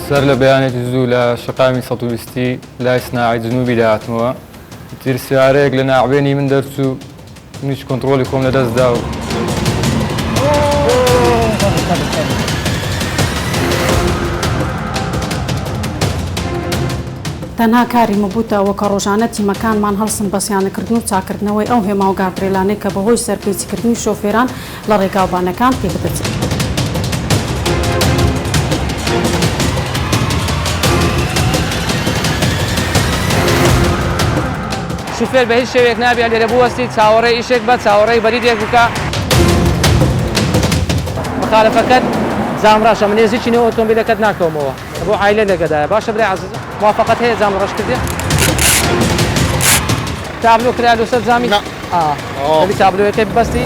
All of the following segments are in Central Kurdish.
سەر لە بەیانێکی زوو لە شقامی 120 لای سناعی جنوبی داهاتمەوە تیرسیارەیەک لە ناوبێنی من دەرچوو هیچ کۆنتڕۆلی خۆم لەدەستدا و تەنها کاری مەبووتەوە کە ڕۆژانە تیمەکانمان هەڵسن بەسییانەکردن و چاکردنەوەی ئەو هێما و گاردرێلانەی کە بەهۆی سەرپێچیکردنی شۆفێران لە ڕێگاوبانەکان پێ بدەچێت. شوفێر بە هیچ شێوێک نابێت لێرە بوەستی چاوەڕێی ئیشێک بە چاوەڕێی بەریدێک بکە مخالفەکەت زامڕاشە من نێزیی نێو ئۆتۆمبیلەکەت ناکەومەوە بۆ عایلە لەگەدایە باشە برای عەزیز موافقەت هەیە زام ڕەش کردی تابلۆ کرا لەسەر زامی دەبی تابلۆیەکەی ببەستی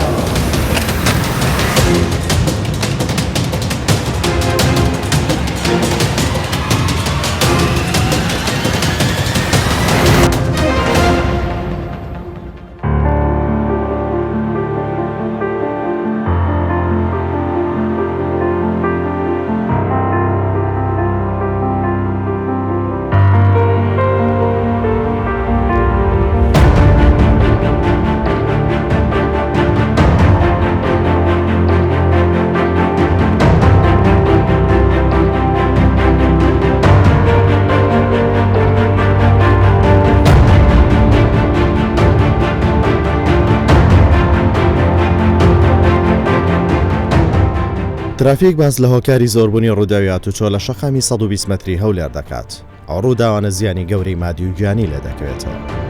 ترافیک باز لە هۆکاری زۆربوونی ڕووداوی هاتوچۆ لە شەقامی 120 مەتری هەولێر دەکات. ئەو ڕووداوانە زیانی گەورەی مادی و گیانی لێ دەکەوێتەوە.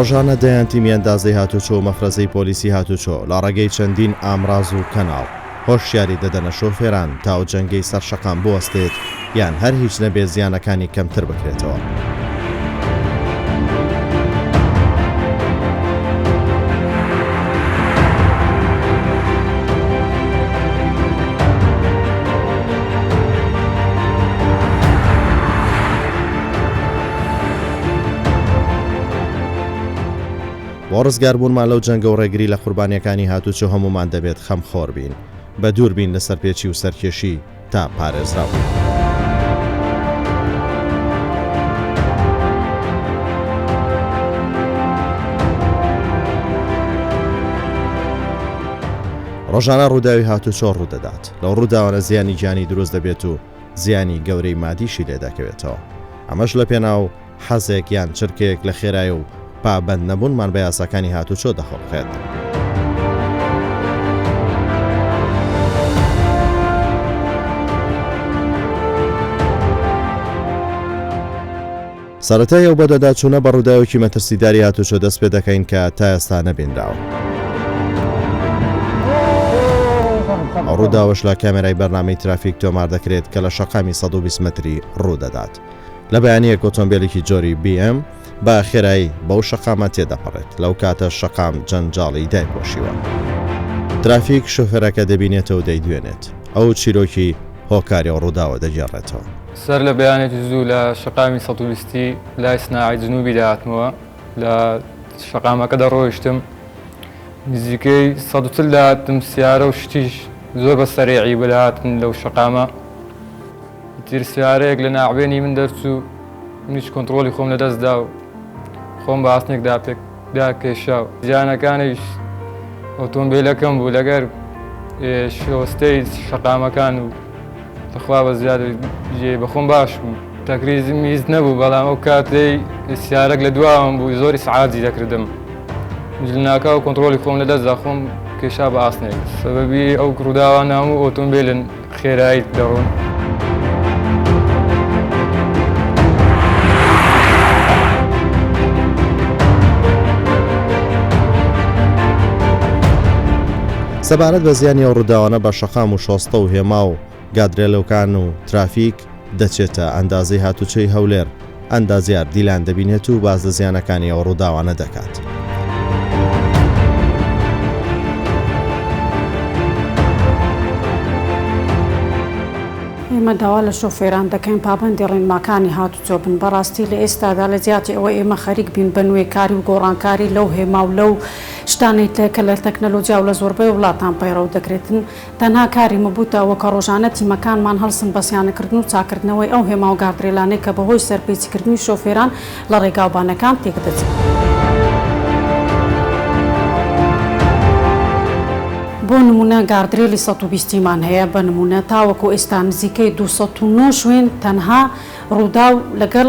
ڕۆژانە دەیان تیمی ئەندازەی هاتوچۆ و مەفرەزەی پۆلیسی هاتوچۆ لە ڕێگەی چەندین ئامراز و کەناڵ هۆشیاری دەدەنە شۆفێران تا و جەنگەی سەر شەقام بوەستێت یان هەر هیچ نەبێ زیانەکانی کەمتر بکرێتەوە. بۆ ڕزگاربوونمان لەو جەنگە و ڕێگری لە قوربانیەکانی هاتوچۆ هەمومان دەبێت خەمخۆر بین بە دوور بین لەسەر پێچی و سەرکێشی تا پارێزراو. ڕۆژانە ڕووداوی هاتوچۆ ڕوودەدات لەو ڕووداوانە زیانی گیانی دروست دەبێت و زیانی گەورەی مادیشی لێ دەکەوێتەوە. ئەمەش لە پێناو حەزێک یان چرکێک لە خێرای و پابەند نەبوونمان بە یاساکانی هاتوچۆ دەخۆڵخێت. سەرەتای ئەو بەدەداچوونە بە ڕووداوێکی مەترسیداری هاتوچۆ دەست پێ دەکەین کە تا ئێستا نەبینراوە. ئەو ڕووداوەش لە کامێرای بەرنامەی ترافیک تۆمار دەکرێت کە لە شەقامی 120 مەتری ڕوودەدات. لە بەیانیەک ئۆتۆمبیلێکی جۆری BM با خێرایی بەو شەقامە تێدەپەڕێت لەو کاتە شەقام جەنجاڵی دایپۆشیوە. ترافیک شۆفێرەکە دەبینێتەوە و دەیدوێنێت ئەو چیرۆکی هۆکاری و ڕووداوە دەگێڕێتەوە. سەر لە بەیانێکی زوو لە شقامی 120 لای سناعی جنوبی داهاتمەوە لە شەقامەکە دەڕۆیشتم نزیکەی 140 داهاتم سیارە و شتیش زۆر بە سەریعی بەداهاتن لەو شەقامە تیرسیارەیەک لە ناوبێنی من دەرچوو هیچ کۆنتڕۆلی خۆم لەدەستدا و خۆم بە ئاسنێکدا پێکدا کێشاو زیانەکانیش ئۆتۆمبیلەکەم بوو لەگەر شۆستەی شەقامەکان و دەخوا بە زیادە بەخۆم باش بوو تەکریزی میز نەبوو بەڵام ئەو کاتەی سیارەك لە دواوم بوو زۆری سعادی دەکردم جلناکە و کۆنتڕۆلی خۆم لەدەستدا خۆم کێشا بە ئاسنێک سەبەبی ئەو ڕووداوانە هەموو ئۆتۆمبیلن خێرایی دەڕۆن. سەبارەت بە زیانی ئەو ڕووداوانە بە شەقام و شۆستە و هێما و گادرێلەوکان و ترافیک دەچێتە ئەندازەی هاتوچەی هەولێر ئەندازیار دیلان دەبینێت و باز لە زیانەکانی ئەو ڕووداوانە دەکات. ئێمە داوا لە شۆفێران دەکەین پابەندی ڕێنماکانی هاتوچۆ بن بەڕاستی لە ئێستادا لە زیاتی ئەوە ئێمە خەریک بین بە نوێکاری و گۆڕانکاری لەو هێما و لەو شتانەی کە لە تەکنەلۆجیا و لە زۆربەی وڵاتان پەیڕەو دەکرێتن تەنها کاری مەبووتەوە کە ڕۆژانە تیمەکانمان هەڵسن بە سیانەکردن و چاکردنەوەی ئەو هێما و گاردرێلانەی کە بەهۆی سەرپێچیکردنی شۆفێران لە ڕێگاوبانەکان تێک دەچێت. بۆ نمونە گاردرێلی 120مان هەیە بە نمونە تاوەکو ئێستا نزیکەی 209 شوێن تەنها ڕوودا و لەگەڵ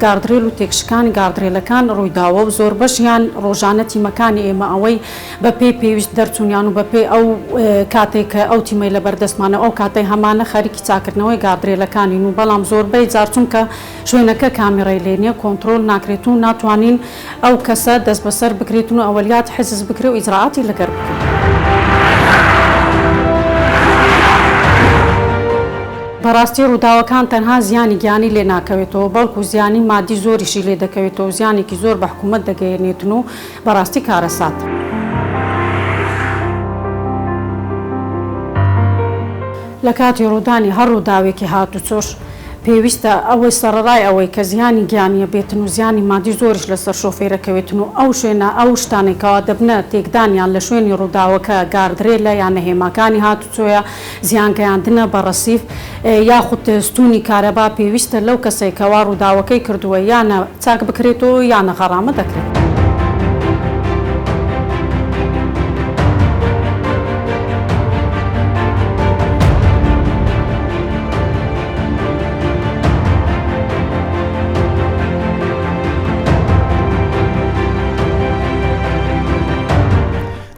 گاردرێل و تێکشکانی گاردرێلەکان ڕوویداوە و زۆر بەشیان ڕۆژانە تیمەکانی ئێمە ئەوەی بە پێی پێویست دەرچوونیان و بە پێی ئەو کاتێک کە ئەو تیمەی لە بەردەستمانە ئەو کاتەی هەمانە خەریکی چاکردنەوەی گاردرێلەکانین و بەڵام زۆربەی جارچون کە شوێنەکە کامێرەی لێنیە کۆنتڕۆل ناکرێت و ناتوانین ئەو کەسە دەست بەسەر بکرێتن و ئەوەلیات حزز بکرێ و ئیجراعاتی لەگەر بکرێت. بەڕاستی ڕووداوەکان تەنها زیانی گیانی لێ ناکەوێتەوە بەڵکو زیانی مادی زۆریشی لێ دەکەوێتەوە و زیانێکی زۆر بە حکوومەت دەگەیەنێتن و بەڕاستی کارەسات. لە کاتی ڕوودانی هەر ڕووداوێکی هاتوچۆش پێویستە ئەوەی سەرڕای ئەوەی کە زیانی گیانیە بێتن و زیانی مادی زۆریش لەسەر شۆفێرەکەوێتن و ئەو شوێنە ئەو شتانێکەوە دەبنە تێکدانیان لە شوێنی ڕووداوەکە گاردرێلە یانە هێماکانی هاتوچۆیە زیانگەیاندنە بە ڕەسیف یاخود ستونی کارەبا پێویستە لەو کەسێکەوە ڕووداوەکەی کردووە یانە چاک بکرێتەوە یانە غەڕامە دەکرێت.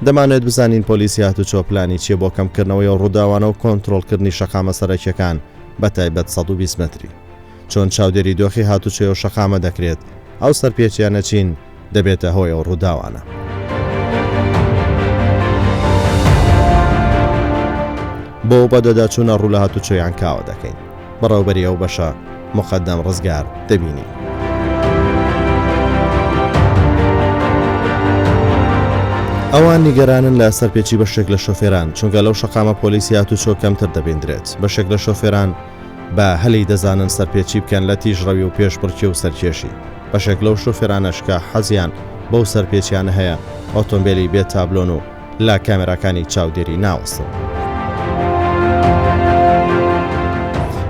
دەمانێت بزانین پۆلیسی هاتوچۆ پلانی چیە بۆ کەمکردنەوەی ئەو ڕووداوانە و کۆنتڕۆڵکردنی شەقامە سەرەکیەکان بە تایبەت 120 متری چۆن چاودێری دۆخی هاتوچۆ و شەقامە دەکرێت ئەو سەرپێچیانە چین دەبێتە هۆی ئەو ڕووداوانە. بۆ بەدەداچوونە ڕوو لە هاتوچۆیان کاوە دەکەین بەڕێوەبەری ئەو بەشە مقەدەم ڕزگار دەبینی. ئەوان نیگەرانن لە سەرپێکی بەشێک لە شۆفێران چونکە لەو شەقامە پۆلیسی هاتوچۆ کەمتر دەبێندرێت بەشێک لە شۆفێران بە هەلی دەزانن سەرپێکی بکەن لە تیژڕەوی و پێشبڕکی و سەرکێشی بەشێک لەو شۆفێرانەشکە حەزیان بەو سەرپێچیانە هەیە ئۆتۆمبیلی بێت تابلۆن و لا کامێراکانی چاودێری ناوەستن.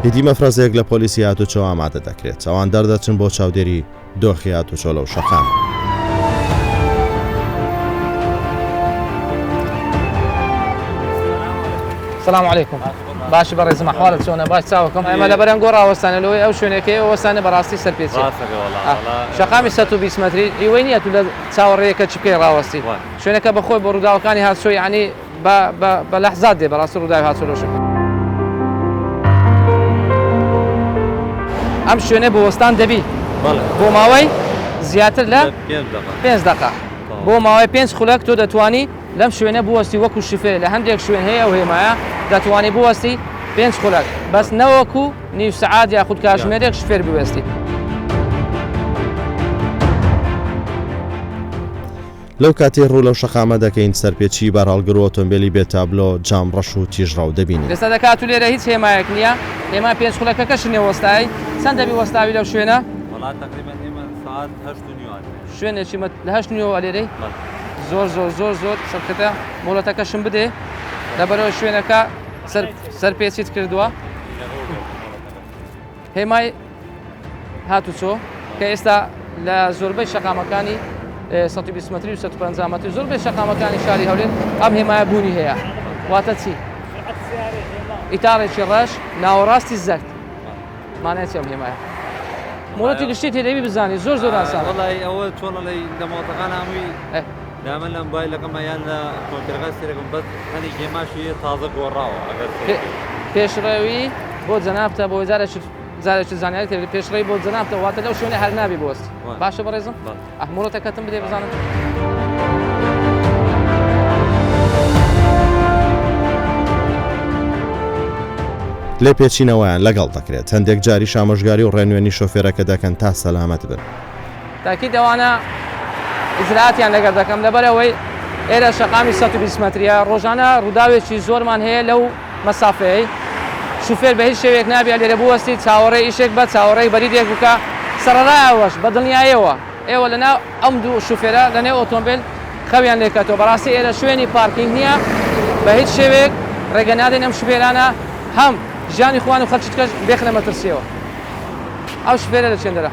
هیدی مەفرەزێک لە پۆلیسی هاتوچۆ ئامادە دەکرێت ئەوان دەردەچن بۆ چاودێری دۆخی هاتوچۆ لەو شەقامە. السلام عليكم باشی بەڕێزم ئەحواڵت چۆنە باش چاوەکەم ئێمە لە بەرەنگۆ ڕاوەستانە لەوەی ئەو شوێنەکەی وەستانە بەڕاستی سەرپێچی شەقامی 120 متری ئیوەی نییە تو لە چاوەڕێیەکە چ بکەی ڕاوەستی شوێنەکە بەخۆی بە ڕووداوەکانی هاتوچۆ یعنی بە لەحزات دێ بەڕاستی ڕووداوی هاتوچۆ لەو شوێنە ئەم شوێنە بۆ وەستان دەبی بۆ ماوەی زیاتر لە 5 دقه بۆ ماوەی 5 خولەک تۆ دەتوانی لەم شوێنە بوەستی وەکو شفێ لە هەندێک شوێن هەیە و هێمایە دەتوانی بوەستی 5 خولەک بەس نەوەکو نیو سەعات یاخود کاتژمێرێک شفێر بوەستی. لەو کاتێ ڕوو لەو شەقامە دەکەین سەرپێکی بەڕاڵگر و ئۆتۆمبیلی بێت تابلۆ جام ڕەش و تیژڕاو دەبینی. لەستا دەکات و لێرە هیچ هێمایەک نییە هێما 5 خولەکەکەش نیە وەستایی چەند دەبی وەستاوی لەو شوێنە شوێنێکی لە 8 لێرەی زۆر زۆر زۆر زۆر سەرکەتە مۆڵەتەکەشم بدێ لەبەرەوە شوێنەکە سەرپێچیت کردووە هێمای هاتوچۆ کە ئێستا لە زۆربەی شەقامەکانی 120 متری و 150 متری زۆربەی شەقامەکانی شاری هەولێر ئەم هێمایە بوونی هەیە واتە چی؟ ئیتاڕێکی ڕەش ناوەڕاستی زەرد مانایەتی ئەم هێمایە مۆڵەتی گشتی تێدەبی بزانانی زۆر زۆر ئاسان وڵی ئەوە چۆن لە مۆڵەتەکان هەمووی دائما الموبايل لكم يان كونترغاس لكم بس أنا جماشي تازة قراءة پێشڕێوی بۆ جەنابتە بۆ زارێکی زانیاری پێشڕێی بۆ جەنابتە واتە لەو شوێنە هەر نابی بۆست باشە بەڕێزم ئەحموڵەتەکەتم بدێ بزانم لێ پێچینەوەیان لەگەڵ دەکرێت هەندێک جاری شامۆژگاری و ڕێنوێنی شۆفێرەکە دەکەن تا سەلامەت بن تاکی دەوانە ئیزراعاتیان لەگەڵ دەکەم لەبەرەوەی ئێرە شەقامی 120 مەتریە ڕۆژانە ڕووداوێکی زۆرمان هەیە لەو مەسافەیە شوفێر بە هیچ شێوێک نابێت لێرە بوەستی چاوەڕێی ئیشێک بە چاوەڕێی بەریدێک بکە سەرڕایەوەش بە دڵنیایەوە ئێوە لەناو ئەم دوو شوفێرە لەنێو ئۆتۆمبیل خەویان لێکاتەوە بەڕاستی ئێرە شوێنی پارکینگ نییە بە هیچ شێوێک ڕێگە نادەین ئەم شوفێرانە هەم ژیانی خوان و خەڵکیش بێخنە مەترسیەوە ئەو شوفێرە لە چێندەرە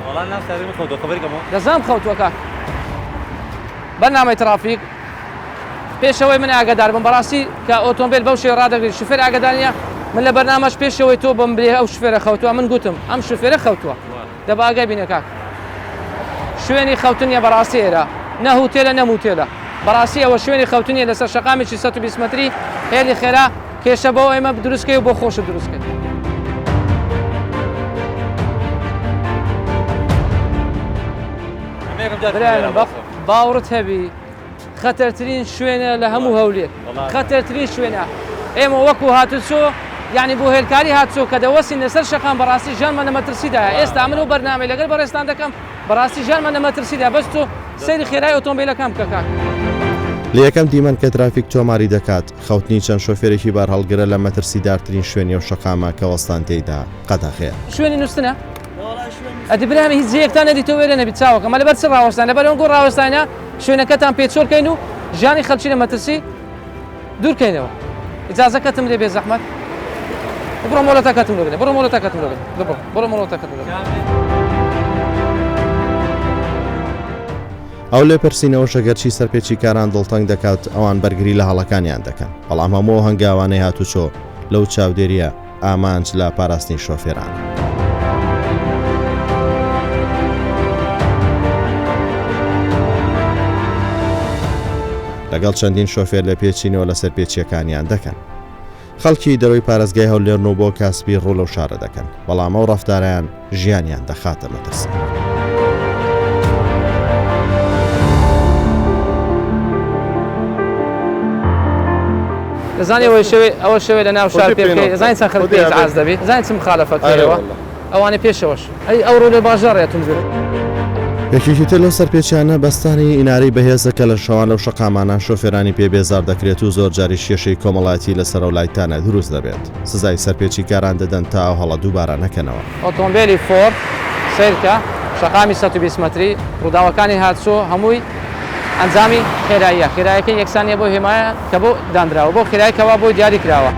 دەزانم خەوتووەکە بەرنامەی ترافیک پێشەوەی من ئاگادار بم بەڕاستی کە ئۆتۆمبیل بەو شێوە ڕادەگرێت شوفێر ئاگادار من لە بەرنامەش پێشەوەی تۆ بم بێ ئەو شوفێرە خەوتووە من گوتم ئەم شوفێرە خەوتووە دەبا ئاگای بینە کاک شوێنی خەوتنیە بەڕاستی ئێرە نە هوتێلە نە موتێلە بەڕاستی ئەوە شوێنی خەوتنیە لەسەر شەقامێکی 120 مەتری هێلی خێرا کێشە بۆ ئێمە دروستکەی و بۆ خۆشە دروستکەین باوڕت هەبی خەتەرترین شوێنە لە هەموو هەولێر خەتەرترین شوێنە ئێمە وەکو هاتوچۆ یعنی بۆ هێلکاری هاتچۆ کە دەوەستین لەسەر شەقام بەڕاستی ژیانمان لە مەترسیدایە ئێستا من و بەرنامەی لەگەڵ بەڕێستان دەکەم بەڕاستی ژیانمان لە مەترسیدا بەس تۆ سەیری خێرای ئۆتۆمبیلەکەم بکە کاک لە یەکەم دیمەن کە ترافیک تۆماری دەکات خەوتنی چەند شۆفێرێکی بار هەڵگرە لە مەترسیدارترین شوێنی و شەقامە کە وەستان تێیدا قەدەخێ شوێنی نووسنە ئەدی برامە هیچ جەیەکتان نەدیتەوە وێرە نەبی چاوەکەمە لەبەر چ ڕاوەستان لەبەر ئەو گۆڕ ڕاوەستانە شوێنەکەتان پێچۆرکەین و ژیانی خەڵکی لە مەترسی دوورکەینەوە ئیجازەکەتم لێ بێ زەحمەت بڕۆ مۆڵەتەکەتم لێ بڕۆ مۆڵەتەکەتم لێ بڕۆ مۆڵەتەکەتم لێ ئەو لێپرسینەوە شەگەرچی سەرپێکی کاران دڵتەنگ دەکات ئەوان بەرگری لە هەڵەکانیان دەکەن بەڵام هەموو هەنگاوانەی هاتوچۆ لەو چاودێریە ئامانج لە پاراستنی شۆفێران لەگەڵ چەندین شۆفێر لە پێچینەوە لە سەرپێچیەکانیان دەکەن خەڵکی دەروی پارێزگای هەولێرن و بۆ کاسبی ڕوو لەو شارە دەکەن بەڵام ئەو ڕەفتارەیان ژیانیان دەخاتە مەترسە دەزانی ئەوە شەوێ لە ناو شار پێ بکەیت زانین چەند خەڵک پێ ئیزعاج دەبێت زانین چ مخالەفەت هەیەوە ئەوانەی پێشەوەش ئەو ڕوو لێ باژەڕێتون بێت یەکێکی تر لەو سەرپێچیانە بەستانی ئینارەی بەهێزەکە لە شەوان لەو شەقامانە شۆفێرانی پێ بێزار دەکرێت و زۆر جاری شێشەی کۆمەڵایەتی لەسەر ئەو لایتانە دروست دەبێت سزای سەرپێچی کاران دەدەن تا ئەو هەڵە دووبارە نەکەنەوە ئۆتۆمبیلی فۆر سیرکە شەقامی 120 مەتری ڕووداوەکانی هاتچۆ هەمووی ئەنجامی خێراییە خێراییەکە یەکسانیە بۆ هێمایە کە بۆ دانراوە بۆ خێراییەوە بۆ دیاری کراوە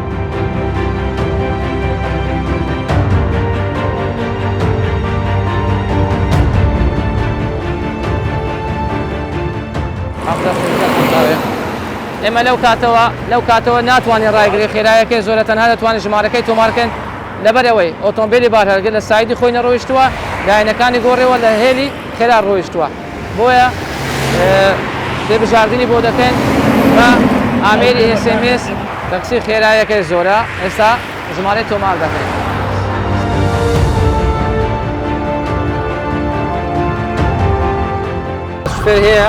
ئێمە لەو کاتەوە ناتوانین ڕایگری خێراییەکەی زۆرە تەنها دەتوانین ژمارەکەی تۆمارکەن لەبەرەوەی ئۆتۆمبیلی بار هەرگرت لە سایدی خۆی نەڕۆیشتووە لایەنەکانی گۆڕێەوە لە هێلی خێرا ڕۆیشتووە بۆیە پێبژاردننی بۆ دەکەن بە ئامێری SMS تەکسی خێراییەکەی زۆرە ئێستا ژمارەی تۆمار دەکەین شوفێر هەیە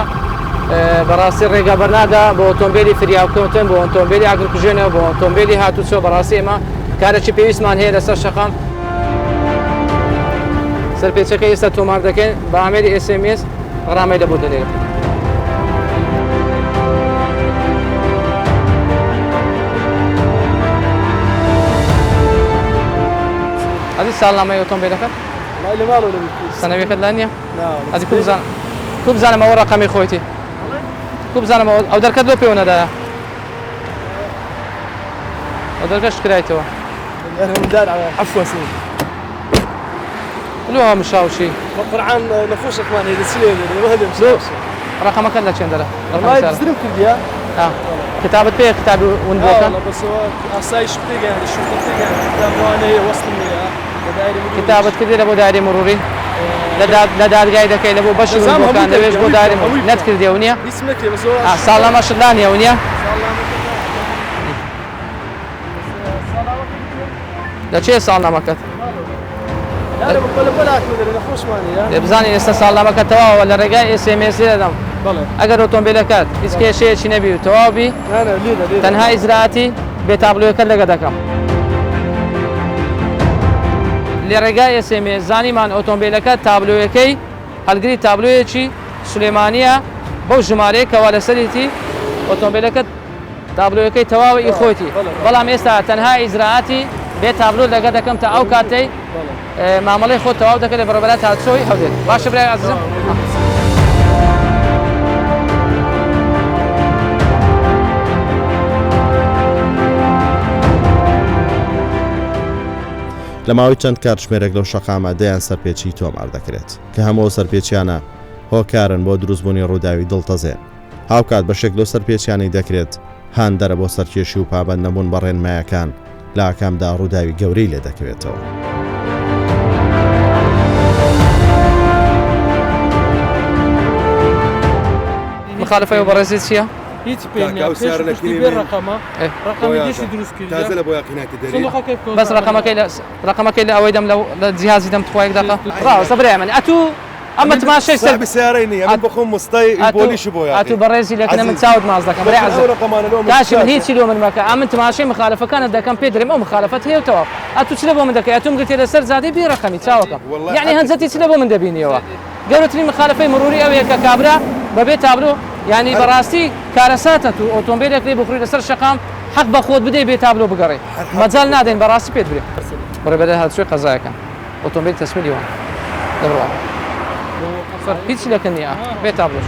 بەڕاستی ڕێگە بەرنادا بۆ ئۆتۆمبیلی فریاکەوتن بۆ ئۆتۆمبیلی ئاگرکوژێنەوە بۆ ئۆتۆمبیلی هاتوچۆ بەڕاستی ئێمە کارێکی پێویستمان هەیە لەسەر شەقام سەرپێچەکە ئێستا تۆمار دەکەین بە ئامێری SMS ڕامەی لەبوو دەلێرە ئەدی ساڵنامەی ئۆتۆمبیلەکە سەنەویەکەت لا نییە؟ ئەدی کو بزانم ئەوە ڕقەمی خۆیتی کو بزانم ئەو دەرکەت لۆ پێوە نەدایە ئەو دەرگەشت کرایتەوە لۆ مشاوشی قورعان نەخۆشەکمان هەیە سلێ ڕقەمەکەت لە چێندەرە زرم کردیا کتابت پێ کتابی ون بۆکە ئاسایش پێگەیان شوتەکەیان کتابوانەیە وەستم کتابت کردی لە بۆ دایرەی مروری لە دادگای دەکەی لە بۆ بەشی بۆکان دەوێش بۆ داریم نەتکردێ نییە اسمك بس هو ساڵامەشدانیە نییە لە چێ ساڵنامەکەت انا بقول ولا اكمل نخوش ماني بزانین ئێستا ساڵنامەکە تەواوە لە ڕێگای SMS دەدەم ئەگەر ئۆتۆمبیلەکەت هیچ کێشەیەکی نەبی و تەواوی انا ليدا تەنها ئیزراعەتی بێتابلۆیەکە لەگە دەکەم لە ڕێگای SMS زانیمان ئۆتۆمبیلەکە تابلۆیەکەی هەلگری تابلۆیەکی سولێمانیە بەو ژمارەیە کەوا لەسەریتی ئۆتۆمبیلەکە تابلۆیەکەی تەواوی خۆیتی بەڵام ئێستا تەنها ئیزراعەتی بێ تابلۆ لەگە دەکەم تا ئەو کاتەی مامەڵەی خۆ تەواو دەکەێت لە بەڕێبەرات هاتسۆی هەولێت باشە برای عەزیزم لە ماوەی چەند کاتژمێرێک لەو شەقامە دەیان سەرپێچی تۆمار دەکرێت کە هەموو سەرپێچیانە هۆکارن بۆ دروستبوونی ڕووداوی دڵتەزێن هاوکات بەشێک لەو سەرپێچیانی دەکرێت هاندەرە بۆ سەرکێشی و پابەند نەبوون بە ڕێنمایەکان لە ئاکامدا ڕووداوی گەورەی لێ دەکەوێتەوە. مخالفەی و بەڕێزی چییە؟ هیچ پێ رقمە رقمی دیشی دروست کرد بەس ڕقمەکەی لە ئەوەی دەم لە جیهازی دەم توایەک دەقە ڕاوەستە برای من ئەتوو ئەمە تماشەی سەر بسیارەی ئەمە بخۆم مستای بۆلیشی بۆ ئەتوو بەڕێزی لەکنە من چاوت ماز دەکەم برای عەزیز کاشی من هیچی لۆ من مەکە ئەمن تماشەی مخالفەکانت دەکەم پێ دەڵێم ئەو مخالفەت هەیەتەوە ئەتوو چ لە بۆ من دەکەی ئەتوم گرتێ لەسەر زادەی بێ ڕقەمی چاوەکەم یعنی هەنجەتی چ لە بۆ من دەبینیەوە گەورەترین مخالفەی مروری ئەوەیە کە کابرا بەبێ تابلۆ یعنی بەڕاستی کارەساتە تو ئۆتۆمبیلێک لێ بخوری لەسەر شەقام حەق بە خۆت بدەی بێ تابلۆ بگەڕێ مەجال نادەین بەڕاستی پێت برێ بەڕێبەرە هاتووی قەزایەکە ئۆتۆمبیل تەسمیلی وان دەڕوا هیچ لەکە نییە بێ تابلۆش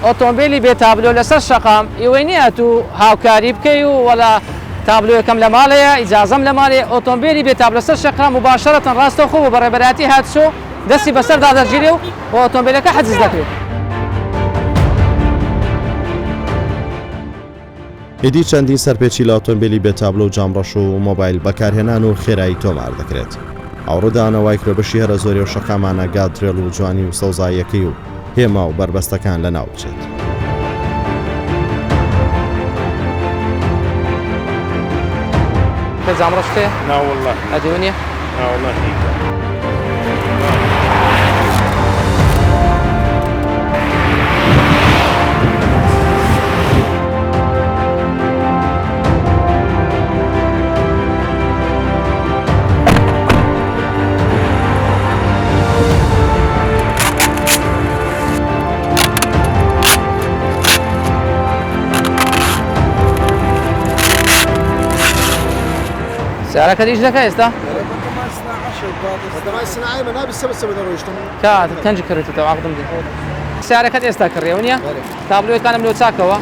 ئۆتۆمبیلی بێ تابلۆ لەسەر شەقام ئێوەی نییە تو هاوکاری بکەی و وەلا تابلو یەکەم لە ماڵەیە ئیجازەم لە ماڵێ ئۆتۆمبیلی بێ تابلۆ لەسەر شەقام مباشەرەتەن ڕاستەوخۆ و بەڕێبەراتی هاتسۆ دەستی بەسەر دادەرگیرێ و بۆ ئۆتۆمبیلەکە حەجز دەکرێت. هێدی چەندین سەرپێچی لە ئۆتۆمبیلی بێتابلۆ و جامڕەش و مۆبایل بەکارهێنان و خێرایی تۆمار دەکرێت. ئەوڕۆدانەوەی کرۆبەشی هەرە زۆری و شەقامانە گادرێڵ و جوانی و سەوزاییەکەی و هێما و بربەستەکان لە ناو بچێت. زامڕەش پێ؟ ناوەڵڵا ئەدیونیە؟ ناوەڵڵا سیارەکە دیش دەکە ئێستا؟ کات تەنج کردێتەوە عەقدم دی سیارەکەت ئێستا کڕێەوە نییە؟ تابلۆیەکانم لۆ چاکەوە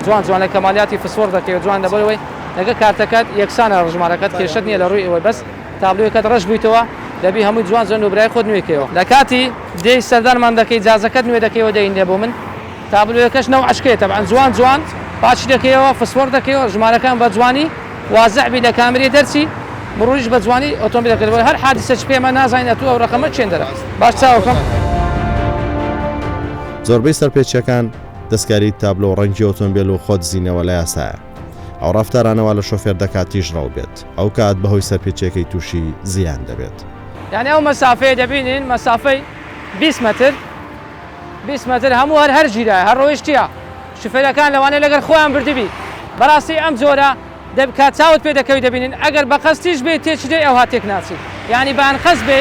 جوان جوان لە کەمالیاتی فسفۆر دەکەوێت جوان دەبەرەوەی لەگە کارتەکەت یەکسانە ڕژمارەکەت کێشت نییە لە ڕووی ئەوەی بەس تابلۆیەکەت ڕەش بوویتەوە دەبی هەمووی جوان زۆن و برای خۆت نوێکەوە لە کاتی دەی سەردانمان دەکەی جازەکەت نوێ دەکەیەوە دەینێ بۆ من تابلۆیەکەش نەو عشکێت تەبعەن جوان جوان پاچی دەکەیەوە فسفۆر دەکەیەوە ژمارەکان بە جوانی وازەعبی لە کامێرە دەرچی مروریش بە جوانی ئۆتۆمبیلەکەەوە هەر حادیسەش پێمە نازانین ئەتوو ئەو ڕقەمە چێندەرە باش چاوەکەم زۆربەی سەرپێچیەکان دەستکاری تابلۆ ڕەنگی ئۆتۆمبیل و خۆت زیینەوە لە یاسایە ئەو ڕافتارانەوە لە شۆفێر دەکاتیش ڕاو بێت ئەو کات بەهۆی سەرپێچیەکەی تووشی زیان دەبێت یعنی ئەو مەسافەیە دەبینین مەسافەی 20 متر 20 متر هەموو هەر ژیرایە هەر ڕۆیشتیە شوفێرەکان لەوانەیە لەگەر خۆیان بردبی بەڕاستی ئەم جۆرە کات چاوت پێ دەکەوی دەبینین ئەگەر بە قەستیش بێت تێچدێ ئەو هاتێک ناچیت یعنی بەیان قەست بێ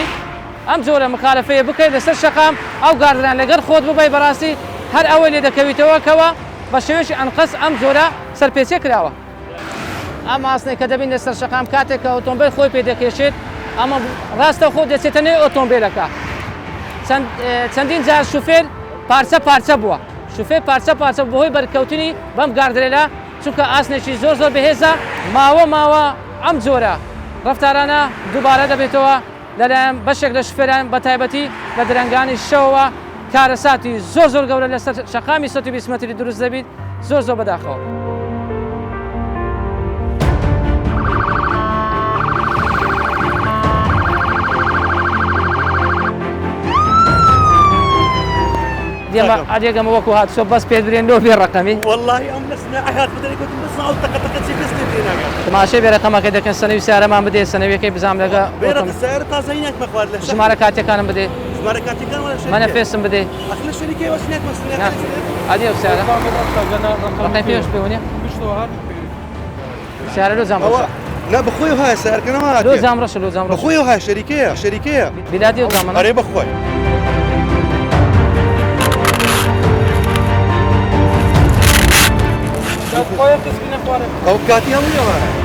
ئەم جۆرە مخالفەیە بکەیت لەسەر شەقام ئەو گاردران لەگەر خۆت ببەی بەڕاستی هەر ئەوەی لێ دەکەویتەوە کەوە بە شێوەیەکی ئەنقەس ئەم جۆرە سەرپێچێ کراوە ئەم ئاسنەی کە دەبین لەسەر شەقام کاتێک کە ئۆتۆمبیل خۆی پێ دەکێشێت ئەمە ڕاستە خۆ دەچێتە نێو ئۆتۆمبیلەکە چەندین جار شوفێر پارچە پارچە بووە شوفێر پارچە پارچە بەهۆی بەرکەوتنی بەم گاردرێلە چونکە ئاسنێکی زۆر زۆر بەهێزە ماوە ئەم جۆرە ڕەفتارانە دووبارە دەبێتەوە لەلایەن بەشێک لە شوفێران بە تایبەتی لە درەنگانی شەوە کارەساتی زۆر گەورە لەسەر شەقامی 120 مەتری دروست دەبیت زۆر بەداخەوە ئەدێگەمە وەکو هات سۆ بەس پێ برێن لۆ بێ ڕقەمی والله ام نسنا حياه بدري كنت بسمع وتقطقت شي بس لينا تماشای بێ ڕقەمەکە دەکەن سنەوی سیارەمان بدێ سنەویەکەی بزام لەگە بيرة السيارة تازينك مخوار له ژمارە کاتێکانم بدێ ژمارە کاتێکان ولا شركة منە فێسم بدێ اخلي الشركه واسناك مسنا ئەدێ و سیارە ڕقەی پێش پێونێ سیارە لۆ زام ڕەشە لا بخوي هاي السيارة كنا ما لۆ زام ڕەشە لۆ زام ڕەشە بخوي هاي شركه بیلادی و زامەنە قريب اخوي او كاتي هم يا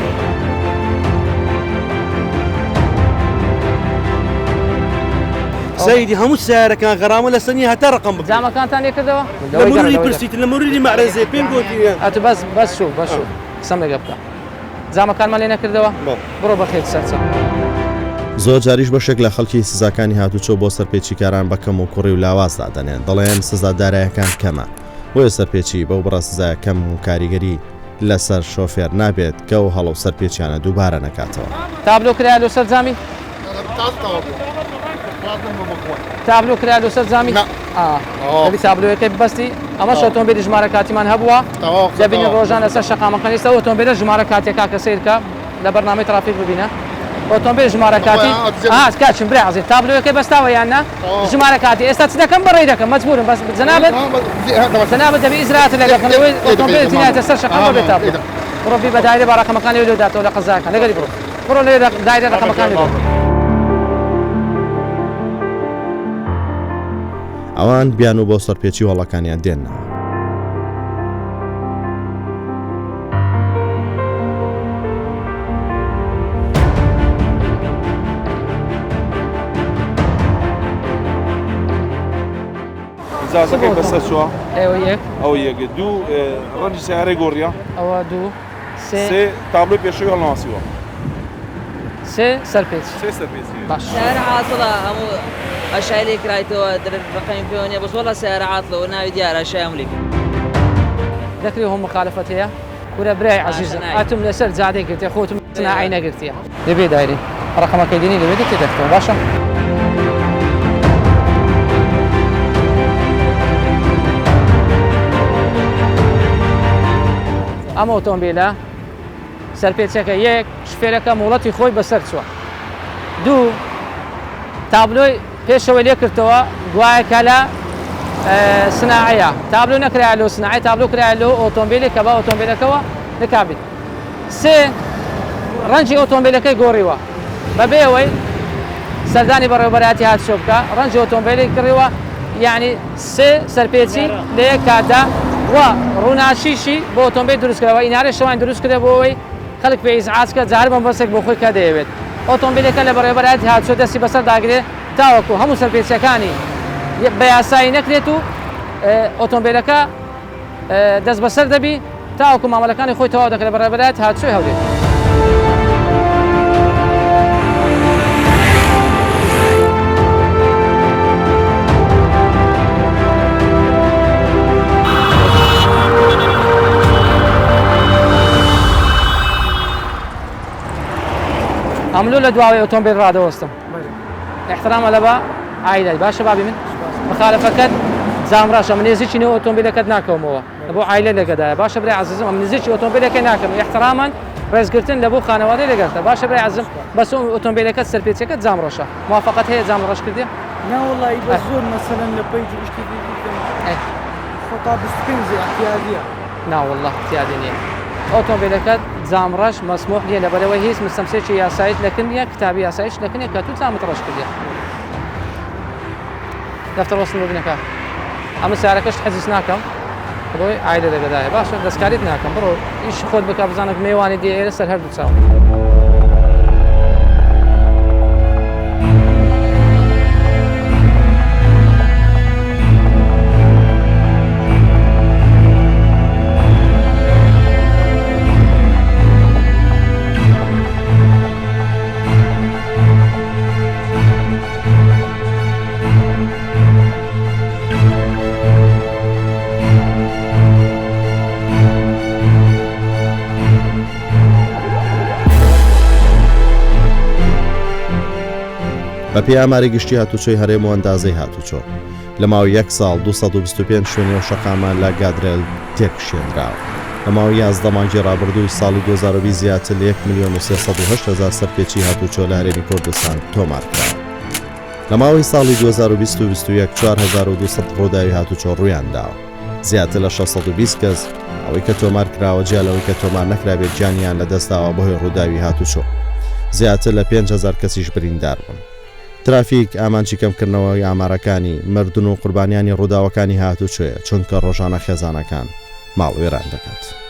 سيدي هم السيارة كان غرامة لسنية هتا رقم بك زامەکانتان لێ کردەوە لمروري برسيت لمروري معرزة بين قوتي ئەتو بەس شو قسەم لەگە بکە زامەکانمان لێ نەکردەوە بڕۆ بەخێت سەرچە زۆر جاریش بەشێک لە خەڵکی سزاکانی هاتوچۆ بۆ سەرپێچیکاران بەکەم و کوڕی و لاوازدا دەنێن دەڵێن سزادارایەکان کەمە بۆیە سەرپێچی بەو بڕە سزای کەم و کاریگەری لەسەر شۆفێر نابێت کە و هەڵە و سەرپێچیانە دووبارە نەکاتەوە تابلۆ کرا لە سەر زامی تابلۆ کرا لە سەر زامی تابلۆیەکەی ببەستی ئەمەش ئۆتۆمبیلی ژمارە کاتیمان هەبووە دەبینی ڕۆژان لەسەر شەقامەکان ئێستا ئۆتۆمبیلە ژمارە کاتێکا کە سیرکە لە بەرنامەی ترافیک ببینە ئۆتۆمبیل ژمارە کاتی کاچم برای عزیز تابلۆیەکەی بەستاوە یاننا ژمارە کاتی ئێستا چ دەکەم بەڕێ دەکەم مەجبورم بەس جەنابەت دەبی ئیزرات لەگەڵەوەی ئۆتۆمبیل تینایەتە سەر شەقامە بێت تابلۆ بڕۆ بە دایرە بە ڕقەمەکانی لێ داتەوە لە قەزاکان لەگەڵی بڕۆ لێ دایرە ڕقەمەکانی ئەوان بیان و بۆ سەرپێچی وەڵەکانیان دێنەوە زازەکەی بەسەر چووە ئێوە یەک ئەو یەک دوو ڕەنجی سیارەی گۆڕیە ئەوە دوو سێ تابلۆی پێشەوی هەڵناسیوە سێ سەرپێچ سێ سەرپێچی باش سيارة عاطلة أمو أشياء ليك رايتو رقم بيونيا بس والله سيارة عاطلة وناوي ديار أشياء أملك ذكري هم مخالفة هي ولا براي عزيز أتم لسر زادي قلت يا خوتم صناعينا قلت يا لبي دايري رقمك يديني لبي دك تكتب باشا ئەم ئۆتۆمبیلە سەرپێچەکە یەک شفێرەکە موڵەتی خۆی بەسەر چووە دوو تابلۆی پێشەوە لێ کردەوە گوایەکە لە سناعەیە تابلۆ نەکرا لۆ سناعی تابلۆ کرا لۆ ئۆتۆمبیلی کە بە ئۆتۆمبیلەکەەوە نکابێت سێ ڕەنجی ئۆتۆمبیلەکەی گۆڕیوە بەبێەوەی سەردانی بەڕێوەبەراتی هاتشۆ بکە ڕەنجی ئۆتۆمبیلی کڕیوە یعنی سێ سەرپێچی لە یەک کاتدا و ڕووناچیشی بۆ ئۆتۆمبیل دروستکردەوە ئینارە شەوان دروستکردە بۆ ئەوەی خەڵک پێ ئیزعاجکە جار بەم بەسێک بۆ خۆی کە دەیەوێت ئۆتۆمبیلەکە لە بەڕێوەبەراتی هاتشۆ دەستی بەسەر داگرێت تاوەکو هەموو سەرپێچەکانی بە یاسایی نەکرێت و ئۆتۆمبیلەکە دەست بەسەر دەبی تاوەکو مامەلەکانی خۆی تەواو دەکرێت لە بەڕێوەبەراتی هاتشۆی هەولێر ئەملۆ لە دواوی ئۆتۆمبیل ڕادەوەستم احترامە لە بە عایلای باشە بابی من مخالفەکەت زامڕاشە من نێزیی نێو ئۆتۆمبیلەکەت ناکەمەوە بۆ عایلە لەگەدایە باشە برای عزیزم ئەم نزیکی ئۆتۆمبیلەکەی ناکەم احترامان ڕێزگرتن لە بۆ خانەوادەی لەگەڵتە باشە برای عزیزم بەس ئۆتۆمبیلەکەت سەرپێچەکەت زامڕۆشە موافقەت هەیە زامڕۆش کردی لا والله بس زور مثلا لبيج اشتري خطاب سبنزي احتياجيه نا والله احتیاجی نییە ئۆتۆمبیلەکەت زامڕەش مەسموح نیە لەبەرەوەی هیچ مستەمسێکی یاساییت لەکردە کتابی یاساییش لەکردێت کە تو زامت ڕەش کردی دەفتەر وەسن ببینەکە ئەمە سیارەکەش حەزیز ناکەم بۆی عایلە لەگەدایە باشە دەستکاریت ناکەم بڕۆ ئیش خۆت بکە بزانم میوانی دی ئێرە سەر هەردوو چاو بە پێی ئاماری گشتی هاتوچۆی هەرێم و ئەندازەی هاتوچۆ لە ماوەی 1 ساڵ 225 شوێنی و شەقامە لە گادرێل تێکشێنراوە. لە ماوەی 11 مانگی ڕابردووی ساڵی 2020 زیاتر لە 1,308,000 سەرپێچی هاتوچۆ لە هەرێمی کوردستان تۆمارکراوە. لە ماوەی ساڵی 2020 4,200 ڕووداوی هاتوچۆ ڕوویان داوە. زیاتر لە 620 کەس ئەوەی کە تۆمار کراوە جیالەوەی کە تۆمار نەکرابێت جانیان لە دەستداوە بەهۆی ڕووداوی هاتوچۆ. زیاتر لە 5,000 کەسیش بریندار بوون. ترافیک ئامانجی کەمکردنەوەی ئامارەکانی مردن و قوربانیانی ڕووداوەکانی هاتوچۆیە چونکە ڕۆژانە خێزانەکان ماڵوێران دەکات.